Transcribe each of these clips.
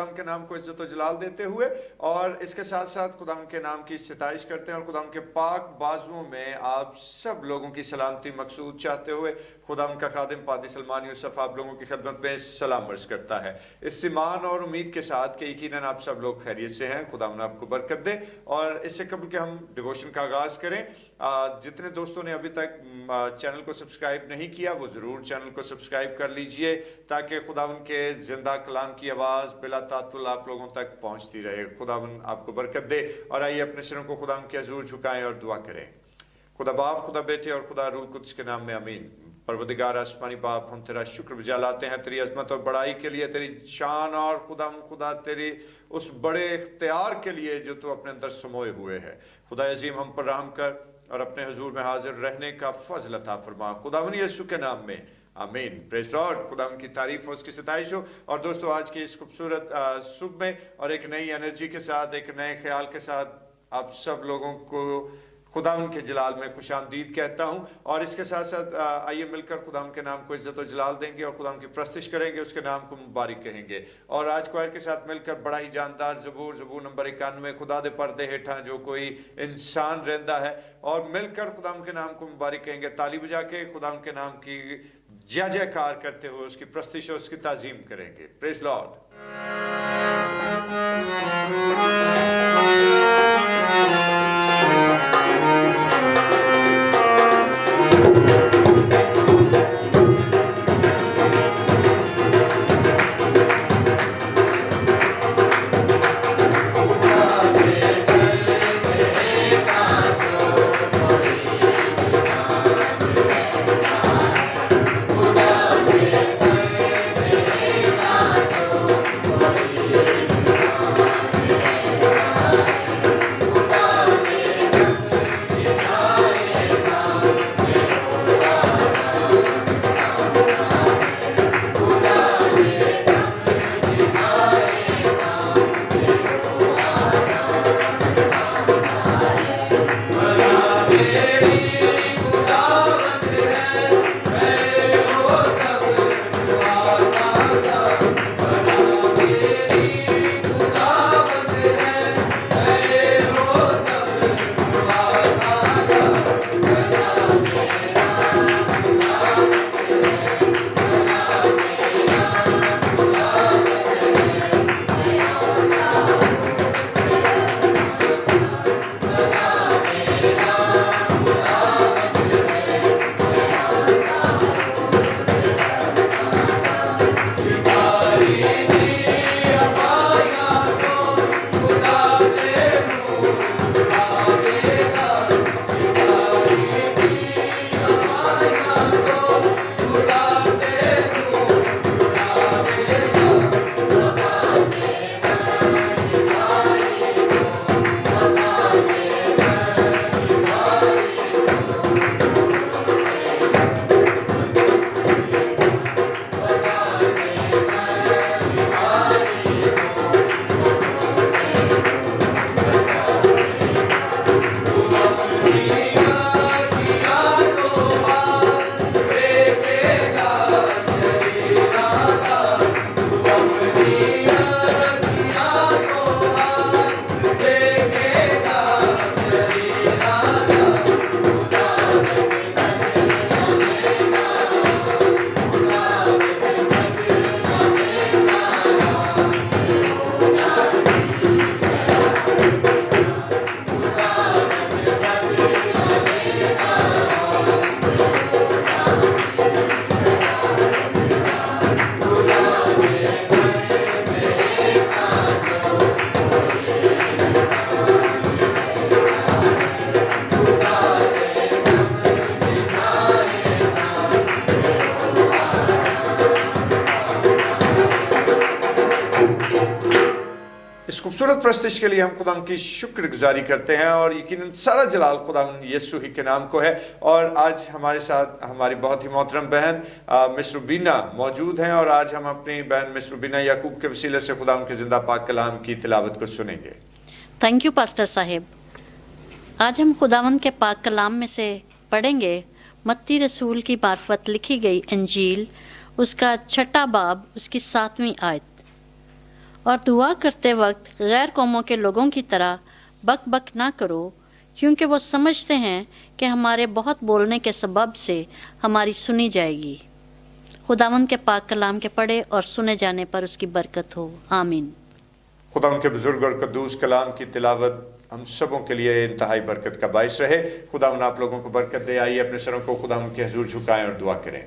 खुदाम के नाम को इज्जत व जलाल देते हुए और इसके साथ साथ खुदाम के नाम की सिताइश करते हैं और खुदाम के पाक बाजुओं में आप सब लोगों की सलामती मकसूद चाहते हुए खुदाम का खादिम पादी सलमान यूसुफ आप लोगों की खिदमत में सलाम अर्ज करता है इस ईमान और उम्मीद के साथ कि यकीनन आप सब लोग खैरियत से हैं। खुदाम आपको बरकत दे। और इससे कबल के हम डिवोशन का आगाज़ करें, जितने दोस्तों ने अभी तक चैनल को सब्सक्राइब नहीं किया वो ज़रूर चैनल को सब्सक्राइब कर लीजिए ताकि खुदावन के ज़िंदा कलाम की आवाज़ बिला तातुल आप लोगों तक पहुँचती रहे। खुदावन आपको बरकत दे। और आइए अपने सिरों को खुदावन के हजूर झुकाएं और दुआ करें। खुदा बाप, खुदा बेटे और खुदा रूह कुद्स के नाम में आमीन। परवरदिगार आसमानी बाप, हम तेरा शुक्र बजा लाते हैं तेरी अजमत और बड़ाई के लिए, तेरी शान और खुदा तेरी उस बड़े इख्तियार के लिए जो तू अपने अंदर समोए हुए है। खुदा अजीम हम पर रहम कर और अपने हुजूर में हाजिर रहने का फजल अता फरमा खुदावन यीशु के नाम में आमीन। Praise Lord. खुदा की तारीफ हो, उसकी सताइश हो। और दोस्तों आज की इस खूबसूरत सुबह में और एक नई एनर्जी के साथ, एक नए ख्याल के साथ आप सब लोगों को खुदावन के जलाल में खुशामदीद कहता हूँ। और इसके साथ साथ आइए मिलकर खुदावन के नाम को इज्जत और जलाल देंगे और खुदावन की प्रस्तिश करेंगे, उसके नाम को मुबारक कहेंगे। और आज क्वायर के साथ मिलकर बड़ा ही जानदार ज़बूर नंबर 91 खुदा दे पर्दे हेठा जो कोई इंसान रहता है, और मिलकर खुदावन के नाम को मुबारक कहेंगे, ताली बजा के खुदावन के नाम की जय जयकार करते हुए उसकी प्रस्तिश और उसकी ताज़ीम करेंगे। Praise Lord. खूबसूरत प्रस्तिश के लिए हम खुदा की शुक्रगुजारी करते हैं और यकीनन सारा जलाल खुदा यीशु ही के नाम को है। और आज हमारे साथ हमारी बहुत ही मोहतरम बहन मिस रुबीना मौजूद हैं और आज हम अपनी बहन मिस रुबीना याकूब के वसीले से खुदा के जिंदा पाक कलाम की तिलावत को सुनेंगे। Thank you pastor Sahib. आज हम खुदावंद के पाक कलाम में से पढ़ेंगे मत्ती रसूल की मार्फत लिखी गई इंजील, उसका 6 बाब, उसकी 7वीं आयत। और दुआ करते वक्त गैर कौमों के लोगों की तरह बक बक ना करो, क्योंकि वो समझते हैं कि हमारे बहुत बोलने के सबब से हमारी सुनी जाएगी। खुदावंद के पाक कलाम के पढ़े और सुने जाने पर उसकी बरकत हो। आमीन। खुदा उनके बुजुर्ग और कद्दूस कलाम की तिलावत हम सबों के लिए इंतहाई बरकत का बाइस रहे। खुदा उन आप लोगों को बरकत दे। आइए अपने सरों को खुदा उनके हुजूर झुकाएं और दुआ करें।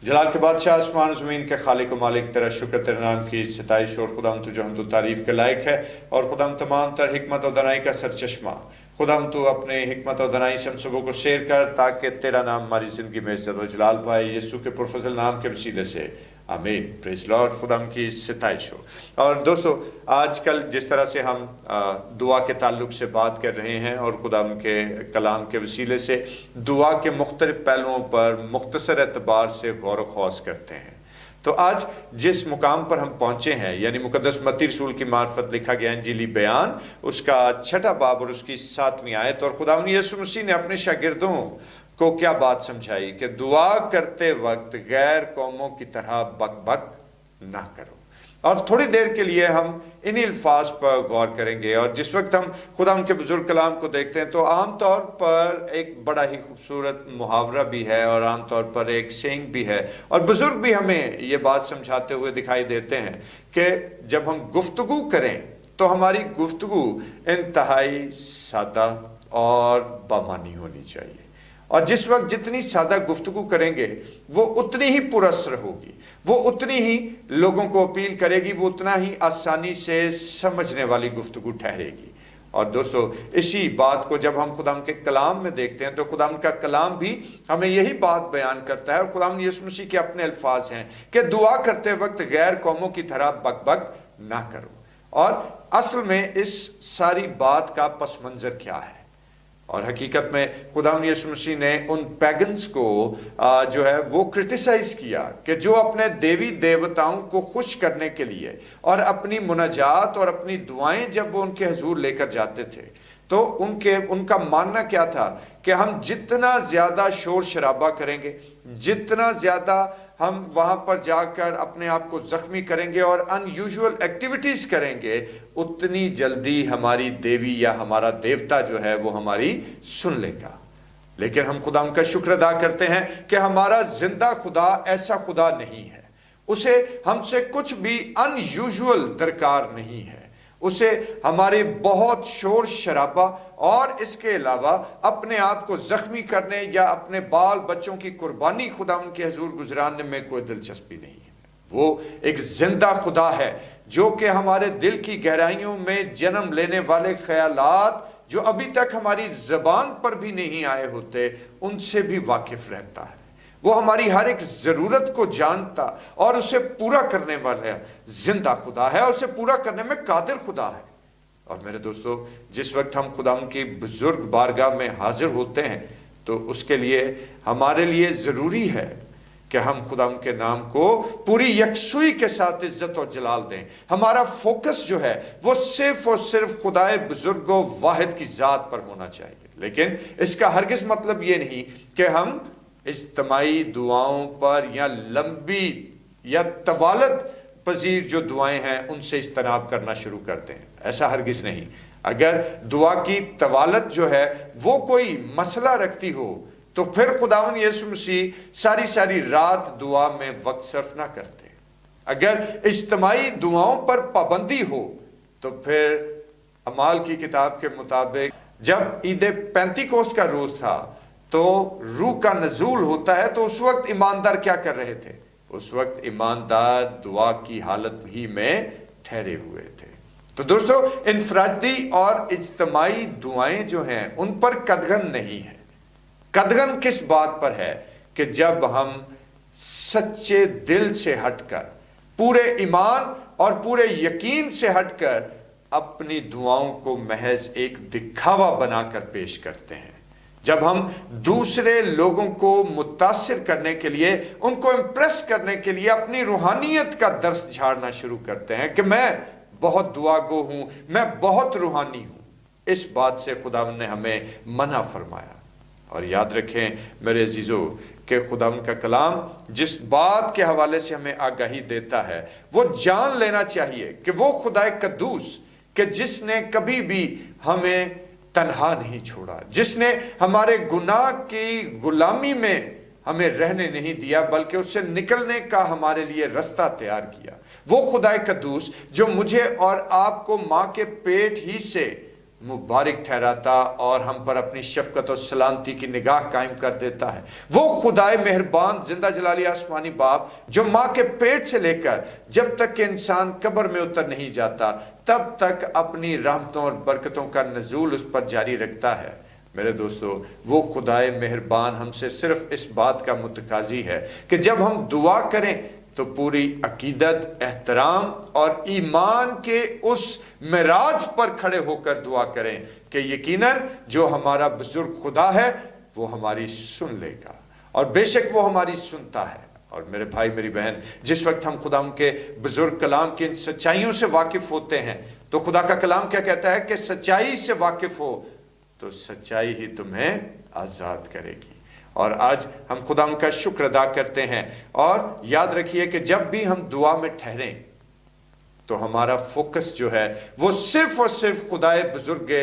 जलाल के बादशाह, आसमान ज़मीन के खालिक व मालिक, तेरा शुक्र, तेरे नाम की सिताइश और खुदा तू जो हम तो तारीफ़ के लायक है, और खुदा तमाम तर हिकमत और दनाई का सरचश्मा। खुदा तू अपने हिकमत और दनाई से हम सबों को शेयर कर, ताकि तेरा नाम हमारी ज़िंदगी में इज़्ज़त और जलाल पाए, यीशु के पुरफज़ल नाम के वसीले से। आमीन। Praise Lord. खुदा की सिताइश हो। और दोस्तों, आजकल जिस तरह से हम दुआ के ताल्लुक से बात कर रहे हैं और खुदा के कलाम के वसीले से दुआ के मुख्तलिफ पहलुओं पर मुख्तसर एतबार से गौर व खौस करते हैं, तो आज जिस मुकाम पर हम पहुँचे हैं, यानी मुकद्दस मत्ती रसूल की मार्फत लिखा गया इंजीली बयान, उसका 6वां बाब और उसकी 7वीं आयत, और खुदा यीशु मसीह ने अपने शागिर्दों को क्या बात समझाई कि दुआ करते वक्त गैर कौमों की तरह बक बक ना करो। और थोड़ी देर के लिए हम इन्हीं अल्फाज पर गौर करेंगे। और जिस वक्त हम खुदा उनके बुजुर्ग कलाम को देखते हैं, तो आम तौर पर एक बड़ा ही खूबसूरत मुहावरा भी है और आम तौर पर एक सेइंग भी है, और बुजुर्ग भी हमें ये बात समझाते हुए दिखाई देते हैं कि जब हम गुफ्तगू करें तो हमारी गुफ्तगू इंतहाई सादा और बामानी होनी चाहिए। और जिस वक्त जितनी सादा गुफ्तगू करेंगे वो उतनी ही पुरस्सर होगी, वो उतनी ही लोगों को अपील करेगी, वो उतना ही आसानी से समझने वाली गुफ्तगू ठहरेगी। और दोस्तों, इसी बात को जब हम खुदा के कलाम में देखते हैं, तो खुदा का कलाम भी हमें यही बात बयान करता है, और खुदा यीशु मसीह के अपने अल्फाज हैं कि दुआ करते वक्त गैर कौमों की तरह बक बक ना करो। और असल में इस सारी बात का पस मंजर क्या है? और हकीकत में खुदा यीशु मसीह ने उन पैगन्स को जो है वो क्रिटिसाइज किया कि जो अपने देवी देवताओं को खुश करने के लिए और अपनी मुनाजात और अपनी दुआएं जब वो उनके हुजूर लेकर जाते थे, तो उनका मानना क्या था कि हम जितना ज़्यादा शोर शराबा करेंगे, जितना ज़्यादा हम वहाँ पर जाकर अपने आप को ज़ख्मी करेंगे और अनयूजुअल एक्टिविटीज़ करेंगे, उतनी जल्दी हमारी देवी या हमारा देवता जो है वो हमारी सुन लेगा। लेकिन हम खुदा उनका शुक्र अदा करते हैं कि हमारा जिंदा खुदा ऐसा खुदा नहीं है। उसे हमसे कुछ भी अनयूजुअल दरकार नहीं है। उसे हमारे बहुत शोर शराबा और इसके अलावा अपने आप को जख्मी करने या अपने बाल बच्चों की कुर्बानी खुदा उनके हुजूर गुजराने में कोई दिलचस्पी नहीं है। वो एक जिंदा खुदा है जो कि हमारे दिल की गहराइयों में जन्म लेने वाले ख्यालात जो अभी तक हमारी जबान पर भी नहीं आए होते, उनसे भी वाकिफ रहता है। वो हमारी हर एक ज़रूरत को जानता और उसे पूरा करने वाला जिंदा खुदा है, और उसे पूरा करने में कादिर खुदा है। और मेरे दोस्तों, जिस वक्त हम खुदा की बुजुर्ग बारगाह में हाजिर होते हैं, तो उसके लिए हमारे लिए ज़रूरी है कि हम खुदा के नाम को पूरी यकसुई के साथ इज्जत और जलाल दें। हमारा फोकस जो है वो सिर्फ और सिर्फ खुदाए बुजुर्ग वाहिद की ज़ात पर होना चाहिए। लेकिन इसका हरगिज़ मतलब ये नहीं कि हम इज्तिमाई दुआओं पर या लंबी या तवालत पजीर जो दुआएं हैं उनसे इज्तनाब करना शुरू करते हैं। ऐसा हरगिज़ नहीं। अगर दुआ की तवालत जो है वो कोई मसला रखती हो, तो फिर खुदावन यीशु मसीह सारी सारी रात दुआ में वक्त सर्फ ना करते। अगर इज्तिमाई दुआओं पर पाबंदी हो, तो फिर अमाल की किताब के मुताबिक जब ईद पेंतिकोस्त का रोज़ था तो रूह का नज़ूल होता है, तो उस वक्त ईमानदार क्या कर रहे थे? उस वक्त ईमानदार दुआ की हालत ही में ठहरे हुए थे। तो दोस्तों, इनफरादी और इज्तिमाई दुआएं जो हैं उन पर कदगन नहीं है। कदगन किस बात पर है? कि जब हम सच्चे दिल से हटकर, पूरे ईमान और पूरे यकीन से हटकर अपनी दुआओं को महज एक दिखावा बनाकर पेश करते हैं। जब हम दूसरे लोगों को मुतासिर करने के लिए, उनको इम्प्रेस करने के लिए अपनी रूहानियत का दर्स झाड़ना शुरू करते हैं कि मैं बहुत दुआगो हूं, मैं बहुत रूहानी हूं। इस बात से खुदा ने हमें मना फरमाया। और याद रखें मेरे अजीजों कि खुदावंद का कलाम जिस बात के हवाले से हमें आगाही देता है वो जान लेना चाहिए कि वो खुदाए कद्दूस कि जिसने कभी भी हमें तन्हा नहीं छोड़ा, जिसने हमारे गुनाह की गुलामी में हमें रहने नहीं दिया बल्कि उससे निकलने का हमारे लिए रास्ता तैयार किया, वो खुदाए कद्दूस जो मुझे और आपको माँ के पेट ही से मुबारक ठहराता और हम पर अपनी शफकत और सलामती की निगाह कायम कर देता है, वो खुदाए मेहरबान जिंदा जलाली आसमानी बाप जो माँ के पेट से लेकर जब तक कि इंसान कब्र में उतर नहीं जाता तब तक अपनी रहमतों और बरकतों का नज़ूल उस पर जारी रखता है। मेरे दोस्तों, वो खुदाए मेहरबान हमसे सिर्फ इस बात का मुतकाजी है कि जब हम दुआ करें तो पूरी अकीदत, एहतराम और ईमान के उस मिराज पर खड़े होकर दुआ करें कि यकीनन जो हमारा बुजुर्ग खुदा है वो हमारी सुन लेगा, और बेशक वो हमारी सुनता है। और मेरे भाई मेरी बहन, जिस वक्त हम खुदा के बुजुर्ग कलाम की इन सच्चाइयों से वाकिफ होते हैं तो खुदा का कलाम क्या कहता है कि सच्चाई से वाकिफ हो तो सच्चाई ही तुम्हें आज़ाद करेगी। और आज हम खुदा का शुक्र अदा करते हैं, और याद रखिए कि जब भी हम दुआ में ठहरें तो हमारा फोकस जो है वो सिर्फ और सिर्फ खुदाए बुजुर्ग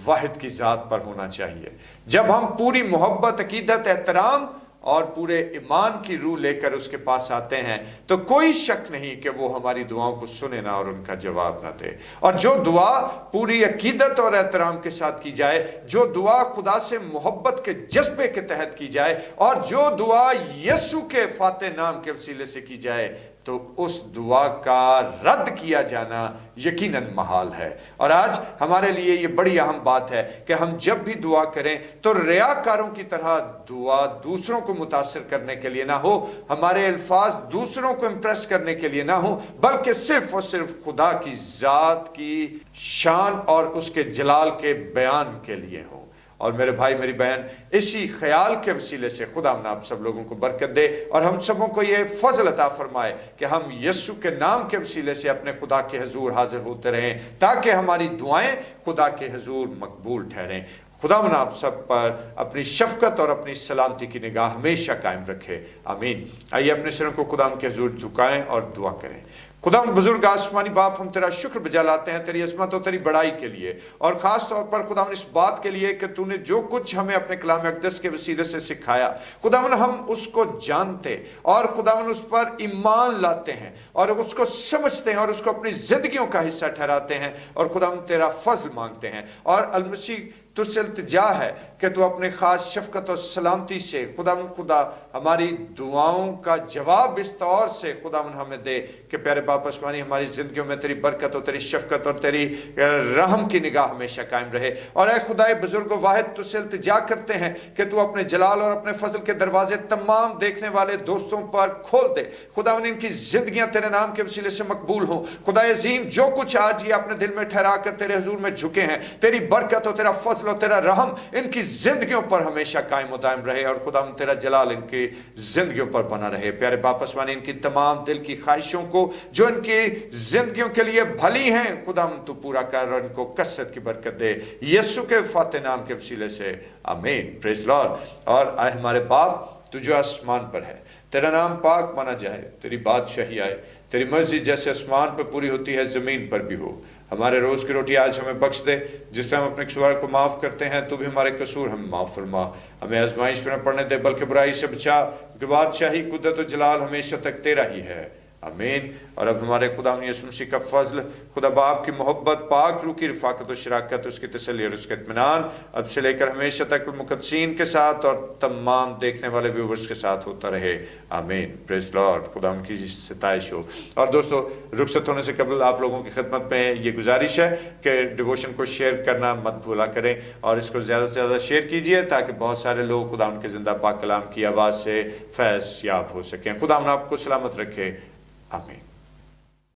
वाहिद की ज़ात पर होना चाहिए। जब हम पूरी मोहब्बत, अकीदत, एहतराम और पूरे ईमान की रूह लेकर उसके पास आते हैं तो कोई शक नहीं कि वो हमारी दुआओं को सुने ना और उनका जवाब ना दे। और जो दुआ पूरी अकीदत और एहतराम के साथ की जाए, जो दुआ खुदा से मोहब्बत के जज्बे के तहत की जाए, और जो दुआ यीशु के फाते नाम के वसीले से की जाए तो उस दुआ का रद्द किया जाना यकीनन महाल है। और आज हमारे लिए ये बड़ी अहम बात है कि हम जब भी दुआ करें तो रियाकारों की तरह दुआ दूसरों को मुतासिर करने के लिए ना हो, हमारे अल्फाज दूसरों को इम्प्रेस करने के लिए ना हो, बल्कि सिर्फ और सिर्फ खुदा की ज़ात की शान और उसके जलाल के बयान के लिए हो। और मेरे भाई मेरी बहन, इसी ख्याल के वसीले से खुदा आप सब लोगों को बरकत दे और हम सबों को ये फजल अता फरमाए कि हम यीशु के नाम के वसीले से अपने खुदा के हजूर हाजिर होते रहें ताकि हमारी दुआएं खुदा के हजूर मकबूल ठहरें। खुदा आप सब पर अपनी शफकत और अपनी सलामती की निगाह हमेशा कायम रखे, आमीन। आइए अपने सिरों को खुदा के हजूर झुकाएं और दुआ करें। खुदा बुजुर्ग आसमानी बाप, हम तेरा शुक्र बजा लाते हैं तेरी अज़मत और तेरी बड़ाई के लिए, और ख़ास तौर पर खुदा इस बात के लिए कि तूने जो कुछ हमें अपने कलाम अक़दस के वसीले से सिखाया, खुदा हम उसको जानते और खुदा उस पर ईमान लाते हैं और उसको समझते हैं और उसको अपनी ज़िंदगियों का हिस्सा ठहराते हैं, और खुदा तेरा फजल मांगते हैं। और अलमसीह तुझसे इल्तिजा है कि तू अपने ख़ास शफकत और सलामती से खुदा हमारी दुआओं का जवाब इस तौर से खुदा हमें दे कि प्यारे बाप आसमानी, हमारी ज़िंदगियों में तेरी बरकत और तेरी शफकत और तेरी रहम की निगाह हमेशा कायम रहे। और ऐ खुदाए बुजुर्ग वाहिद, तुझसे इल्तिजा करते हैं कि तू अपने जलाल और अपने फजल के दरवाजे तमाम देखने वाले दोस्तों पर खोल दे। खुदा इनकी ज़िंदगियाँ तेरे नाम के वसीले से मकबूल हों। खुदा अजीम, जो कुछ आज ये अपने दिल में ठहरा कर तेरे हजूर में झुके हैं, तेरी बरकत और तेरा फजल और तेरा रहम इनकी जिंदगियों पर हमेशा कायम और दायम रहे, और खुदा तेरा जलाल इनकी जिंदगियों पर बना रहे। प्यारे बाप आसमानी, इनकी तमाम दिल की ख्वाहिशों को जो इनकी जिंदगियों के लिए भली हैं, खुदा तू पूरा कर और इनको कसरत की बरकत दे, यीशु के फाते नाम के वसीले से, आमीन। Praise Lord. और आए हमारे बाप, तू जो आसमान पर है, तेरा नाम पाक माना जाए, तेरी बादशाही आए, तेरी मर्जी जैसे आसमान पर पूरी होती है ज़मीन पर भी हो। हमारे रोज़ की रोटी आज हमें बख्श दे, जिस तरह हम अपने कसूर को माफ़ करते हैं तो भी हमारे कसूर हमें माफ़ फरमा। हमें आजमाइश में न पड़ने दे बल्कि बुराई से बचा, क्योंकि बादशाही, कुदरत और जलाल हमेशा तक तेरा ही है, आमीन। और अब हमारे खुदा यीशु मसीह का फजल, खुदा बाप की मोहब्बत, पाक रूह की रफ़ाकत और शराकत, उसकी तसल्ली और उसका इत्मीनान अब से लेकर हमेशा तक मुक़द्दसीन के साथ और तमाम देखने वाले व्यूवर्स के साथ होता रहे, आमीन। Praise Lord. खुदा की सताइश हो। और दोस्तों, रुखसत होने से कबल आप लोगों की खिदमत में ये गुजारिश है कि डिवोशन को शेयर करना मत भूला करें और इसको ज़्यादा से ज़्यादा शेयर कीजिए ताकि बहुत सारे लोग खुदा के ज़िंदा पाक कलाम की आवाज़ से फैज़ याब हो सकें। खुदा आपको सलामत रखे, आमीन।